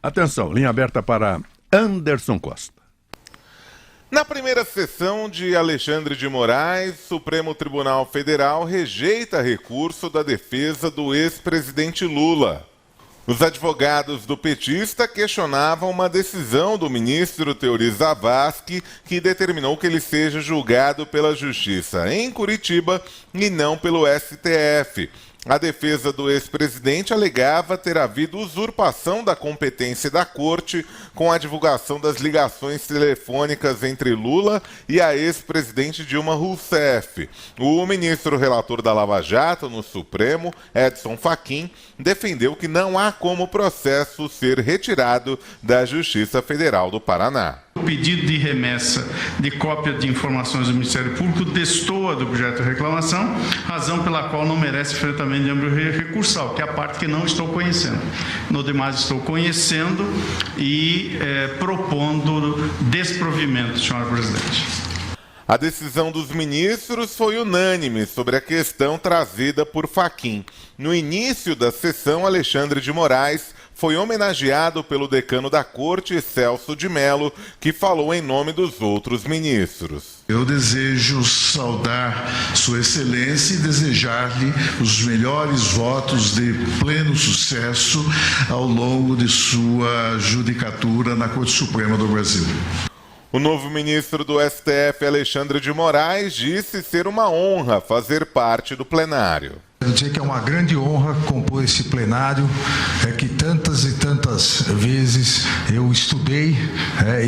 Atenção, linha aberta para Anderson Costa. Na primeira sessão de Alexandre de Moraes, Supremo Tribunal Federal rejeita recurso da defesa do ex-presidente Lula. Os advogados do petista questionavam uma decisão do ministro Teori Zavascki que determinou que ele seja julgado pela Justiça em Curitiba e não pelo STF. A defesa do ex-presidente alegava ter havido usurpação da competência da corte com a divulgação das ligações telefônicas entre Lula e a ex-presidente Dilma Rousseff. O ministro relator da Lava Jato no Supremo, Edson Fachin, defendeu que não há como o processo ser retirado da Justiça Federal do Paraná. O pedido de remessa de cópia de informações do Ministério Público destoa do objeto de reclamação, razão pela qual não merece enfrentamento de âmbito recursal, que é a parte que não estou conhecendo. No demais, estou conhecendo e propondo desprovimento, senhora presidente. A decisão dos ministros foi unânime sobre a questão trazida por Fachin. No início da sessão, Alexandre de Moraes foi homenageado pelo decano da Corte, Celso de Mello, que falou em nome dos outros ministros. Eu desejo saudar Sua Excelência e desejar-lhe os melhores votos de pleno sucesso ao longo de sua judicatura na Corte Suprema do Brasil. O novo ministro do STF, Alexandre de Moraes, disse ser uma honra fazer parte do plenário. Eu dizer que é uma grande honra compor esse plenário, que tantas e tantas vezes eu estudei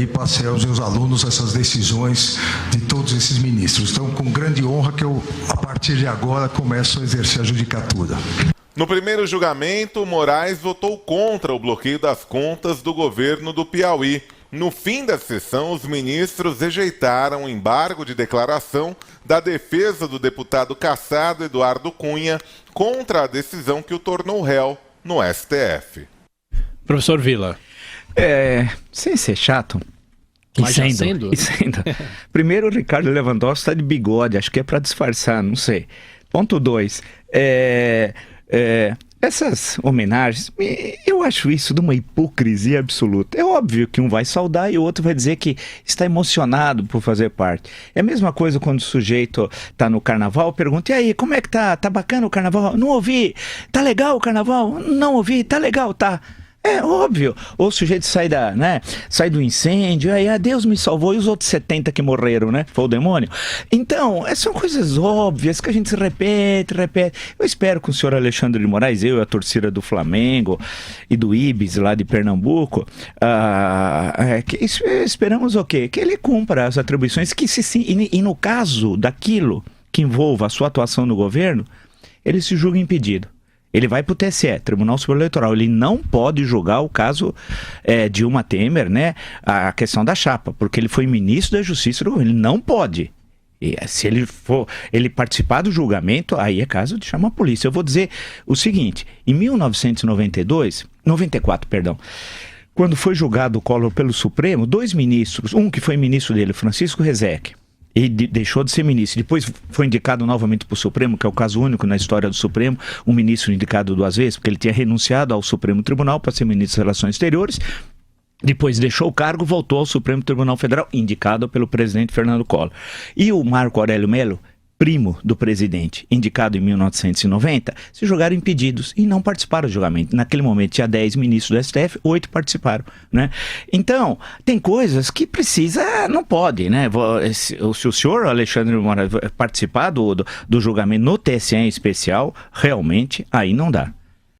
e passei aos meus alunos essas decisões de todos esses ministros. Então, com grande honra que eu, a partir de agora, começo a exercer a judicatura. No primeiro julgamento, Moraes votou contra o bloqueio das contas do governo do Piauí. No fim da sessão, os ministros rejeitaram o embargo de declaração da defesa do deputado cassado Eduardo Cunha contra a decisão que o tornou réu no STF. Professor Vila. Sem ser chato. Mas já sendo. Primeiro, o Ricardo Lewandowski está de bigode, acho que é para disfarçar, não sei. Ponto 2. Essas homenagens, eu acho isso de uma hipocrisia absoluta. É óbvio que um vai saudar e o outro vai dizer que está emocionado por fazer parte. É a mesma coisa quando o sujeito está no carnaval, pergunta, e aí, como é que tá? Tá bacana o carnaval? Não ouvi. Tá legal o carnaval? Não ouvi. Tá legal, tá. É óbvio. Ou o sujeito sai do incêndio, aí Deus me salvou, e os outros 70 que morreram, né? Foi o demônio. Então, são coisas óbvias que a gente repete. Eu espero que o senhor Alexandre de Moraes, eu e a torcida do Flamengo e do Ibis lá de Pernambuco, esperamos o quê? Que ele cumpra as atribuições e no caso daquilo que envolva a sua atuação no governo, ele se julga impedido. Ele vai para o TSE, Tribunal Superior Eleitoral. Ele não pode julgar o caso Dilma Temer, né? A questão da chapa, porque ele foi ministro da Justiça do governo. Ele não pode. E se ele participar do julgamento, aí é caso de chamar a polícia. Eu vou dizer o seguinte: em 1994, quando foi julgado o Collor pelo Supremo, 2 ministros, um que foi ministro dele, Francisco Rezec, e deixou de ser ministro. Depois foi indicado novamente para o Supremo, que é o caso único na história do Supremo, um ministro indicado 2 vezes, porque ele tinha renunciado ao Supremo Tribunal para ser ministro das Relações Exteriores. Depois deixou o cargo, voltou ao Supremo Tribunal Federal, indicado pelo presidente Fernando Collor. E o Marco Aurélio Melo, primo do presidente, indicado em 1990, se julgaram impedidos e não participaram do julgamento. Naquele momento tinha 10 ministros do STF, 8 participaram, né? Então, tem coisas que não pode, né? Se o senhor Alexandre Moraes participar do julgamento no TSE em especial, realmente aí não dá.